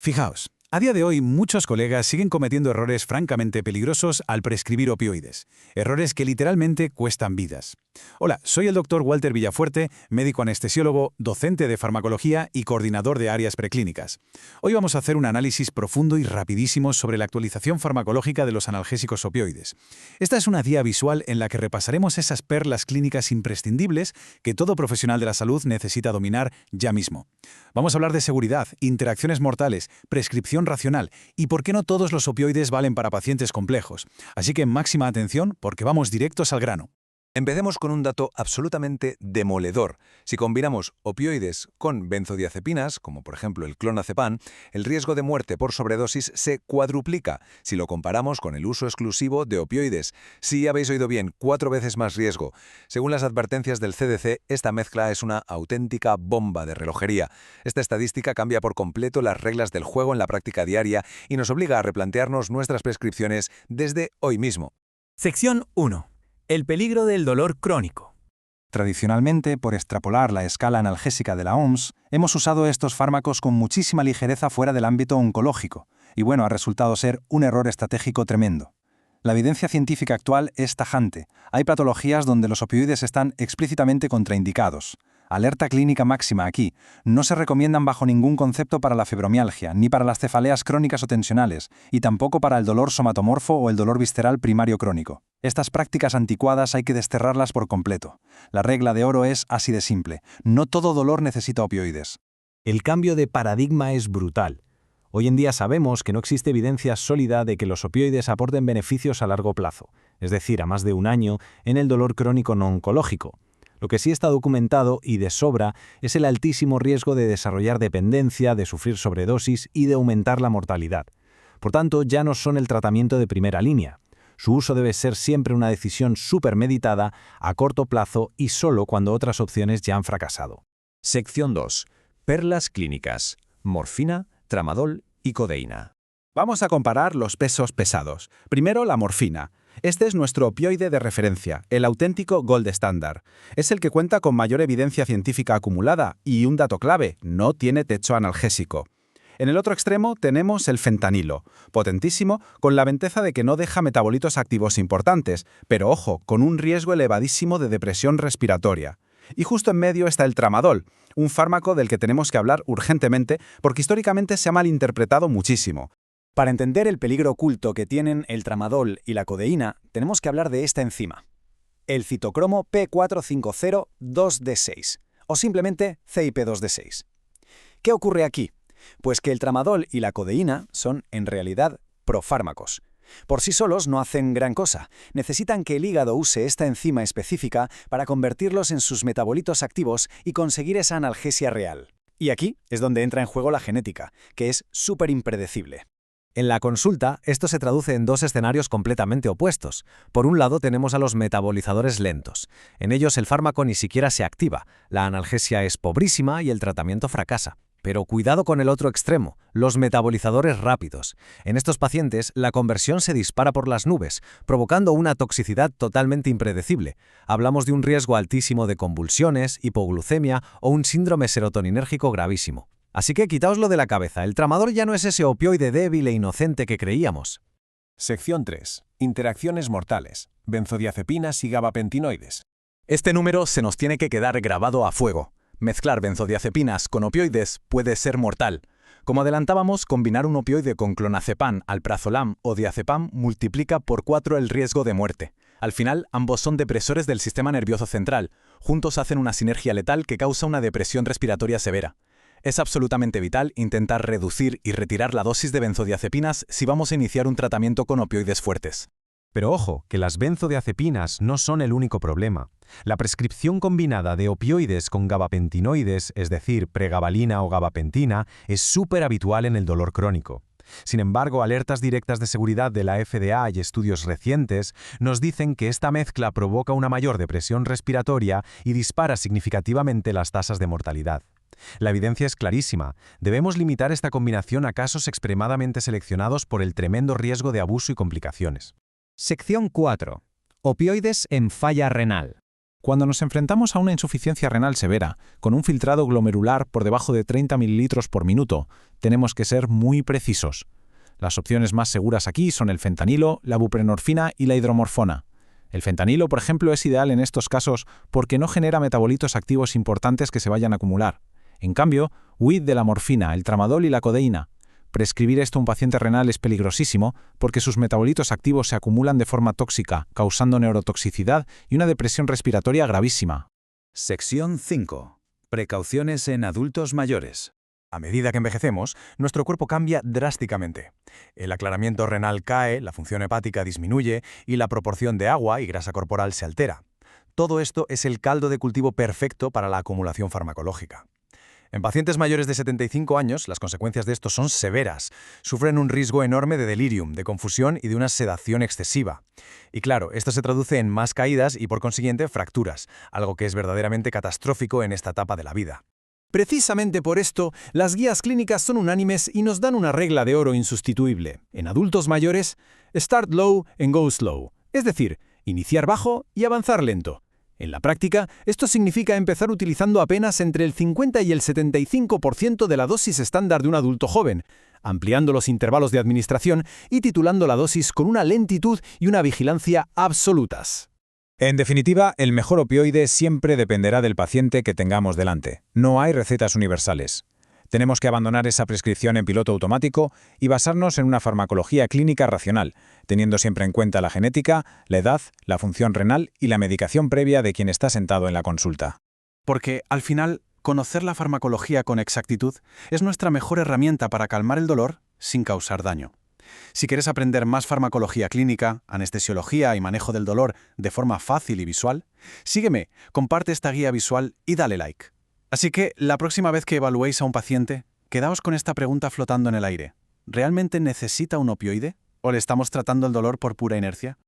Fijaos, a día de hoy muchos colegas siguen cometiendo errores francamente peligrosos al prescribir opioides, errores que literalmente cuestan vidas. Hola, soy el doctor Walter Villafuerte, médico anestesiólogo, docente de farmacología y coordinador de áreas preclínicas. Hoy vamos a hacer un análisis profundo y rapidísimo sobre la actualización farmacológica de los analgésicos opioides. Esta es una guía visual en la que repasaremos esas perlas clínicas imprescindibles que todo profesional de la salud necesita dominar ya mismo. Vamos a hablar de seguridad, interacciones mortales, prescripción racional y por qué no todos los opioides valen para pacientes complejos. Así que máxima atención porque vamos directos al grano. Empecemos con un dato absolutamente demoledor. Si combinamos opioides con benzodiazepinas, como por ejemplo el clonazepam, el riesgo de muerte por sobredosis se cuadruplica si lo comparamos con el uso exclusivo de opioides. Sí, habéis oído bien, 4 veces más riesgo. Según las advertencias del CDC, esta mezcla es una auténtica bomba de relojería. Esta estadística cambia por completo las reglas del juego en la práctica diaria y nos obliga a replantearnos nuestras prescripciones desde hoy mismo. Sección 1. El peligro del dolor crónico. Tradicionalmente, por extrapolar la escala analgésica de la OMS, hemos usado estos fármacos con muchísima ligereza fuera del ámbito oncológico, y bueno, ha resultado ser un error estratégico tremendo. La evidencia científica actual es tajante. Hay patologías donde los opioides están explícitamente contraindicados. Alerta clínica máxima aquí. No se recomiendan bajo ningún concepto para la fibromialgia, ni para las cefaleas crónicas o tensionales, y tampoco para el dolor somatomorfo o el dolor visceral primario crónico. Estas prácticas anticuadas hay que desterrarlas por completo. La regla de oro es así de simple. No todo dolor necesita opioides. El cambio de paradigma es brutal. Hoy en día sabemos que no existe evidencia sólida de que los opioides aporten beneficios a largo plazo, es decir, a más de un año, en el dolor crónico no oncológico. Lo que sí está documentado y de sobra es el altísimo riesgo de desarrollar dependencia, de sufrir sobredosis y de aumentar la mortalidad. Por tanto, ya no son el tratamiento de primera línea. Su uso debe ser siempre una decisión supermeditada, a corto plazo y solo cuando otras opciones ya han fracasado. Sección 2. Perlas clínicas. Morfina, tramadol y codeína. Vamos a comparar los pesos pesados. Primero, la morfina. Este es nuestro opioide de referencia, el auténtico gold standard. Es el que cuenta con mayor evidencia científica acumulada y un dato clave, no tiene techo analgésico. En el otro extremo tenemos el fentanilo, potentísimo, con la ventaja de que no deja metabolitos activos importantes, pero ojo, con un riesgo elevadísimo de depresión respiratoria. Y justo en medio está el tramadol, un fármaco del que tenemos que hablar urgentemente porque históricamente se ha malinterpretado muchísimo. Para entender el peligro oculto que tienen el tramadol y la codeína, tenemos que hablar de esta enzima, el citocromo P450-2D6, o simplemente CYP2D6. ¿Qué ocurre aquí? Pues que el tramadol y la codeína son, en realidad, profármacos. Por sí solos no hacen gran cosa. Necesitan que el hígado use esta enzima específica para convertirlos en sus metabolitos activos y conseguir esa analgesia real. Y aquí es donde entra en juego la genética, que es súper impredecible. En la consulta, esto se traduce en dos escenarios completamente opuestos. Por un lado tenemos a los metabolizadores lentos. En ellos el fármaco ni siquiera se activa, la analgesia es pobrísima y el tratamiento fracasa. Pero cuidado con el otro extremo, los metabolizadores rápidos. En estos pacientes, la conversión se dispara por las nubes, provocando una toxicidad totalmente impredecible. Hablamos de un riesgo altísimo de convulsiones, hipoglucemia o un síndrome serotoninérgico gravísimo. Así que quitaoslo de la cabeza, el tramadol ya no es ese opioide débil e inocente que creíamos. Sección 3. Interacciones mortales. Benzodiazepinas y gabapentinoides. Este número se nos tiene que quedar grabado a fuego. Mezclar benzodiazepinas con opioides puede ser mortal. Como adelantábamos, combinar un opioide con clonazepam, alprazolam o diazepam multiplica por 4 el riesgo de muerte. Al final, ambos son depresores del sistema nervioso central. Juntos hacen una sinergia letal que causa una depresión respiratoria severa. Es absolutamente vital intentar reducir y retirar la dosis de benzodiazepinas si vamos a iniciar un tratamiento con opioides fuertes. Pero ojo, que las benzodiazepinas no son el único problema. La prescripción combinada de opioides con gabapentinoides, es decir, pregabalina o gabapentina, es súper habitual en el dolor crónico. Sin embargo, alertas directas de seguridad de la FDA y estudios recientes nos dicen que esta mezcla provoca una mayor depresión respiratoria y dispara significativamente las tasas de mortalidad. La evidencia es clarísima. Debemos limitar esta combinación a casos extremadamente seleccionados por el tremendo riesgo de abuso y complicaciones. Sección 4. Opioides en falla renal. Cuando nos enfrentamos a una insuficiencia renal severa, con un filtrado glomerular por debajo de 30 ml por minuto, tenemos que ser muy precisos. Las opciones más seguras aquí son el fentanilo, la buprenorfina y la hidromorfona. El fentanilo, por ejemplo, es ideal en estos casos porque no genera metabolitos activos importantes que se vayan a acumular. En cambio, huid de la morfina, el tramadol y la codeína. Prescribir esto a un paciente renal es peligrosísimo porque sus metabolitos activos se acumulan de forma tóxica, causando neurotoxicidad y una depresión respiratoria gravísima. Sección 5. Precauciones en adultos mayores. A medida que envejecemos, nuestro cuerpo cambia drásticamente. El aclaramiento renal cae, la función hepática disminuye y la proporción de agua y grasa corporal se altera. Todo esto es el caldo de cultivo perfecto para la acumulación farmacológica. En pacientes mayores de 75 años, las consecuencias de esto son severas. Sufren un riesgo enorme de delirium, de confusión y de una sedación excesiva. Y claro, esto se traduce en más caídas y por consiguiente fracturas, algo que es verdaderamente catastrófico en esta etapa de la vida. Precisamente por esto, las guías clínicas son unánimes y nos dan una regla de oro insustituible. En adultos mayores, start low and go slow, es decir, iniciar bajo y avanzar lento. En la práctica, esto significa empezar utilizando apenas entre el 50 y el 75% de la dosis estándar de un adulto joven, ampliando los intervalos de administración y titulando la dosis con una lentitud y una vigilancia absolutas. En definitiva, el mejor opioide siempre dependerá del paciente que tengamos delante. No hay recetas universales. Tenemos que abandonar esa prescripción en piloto automático y basarnos en una farmacología clínica racional, teniendo siempre en cuenta la genética, la edad, la función renal y la medicación previa de quien está sentado en la consulta. Porque, al final, conocer la farmacología con exactitud es nuestra mejor herramienta para calmar el dolor sin causar daño. Si quieres aprender más farmacología clínica, anestesiología y manejo del dolor de forma fácil y visual, sígueme, comparte esta guía visual y dale like. Así que, la próxima vez que evaluéis a un paciente, quedaos con esta pregunta flotando en el aire. ¿Realmente necesita un opioide? ¿O le estamos tratando el dolor por pura inercia?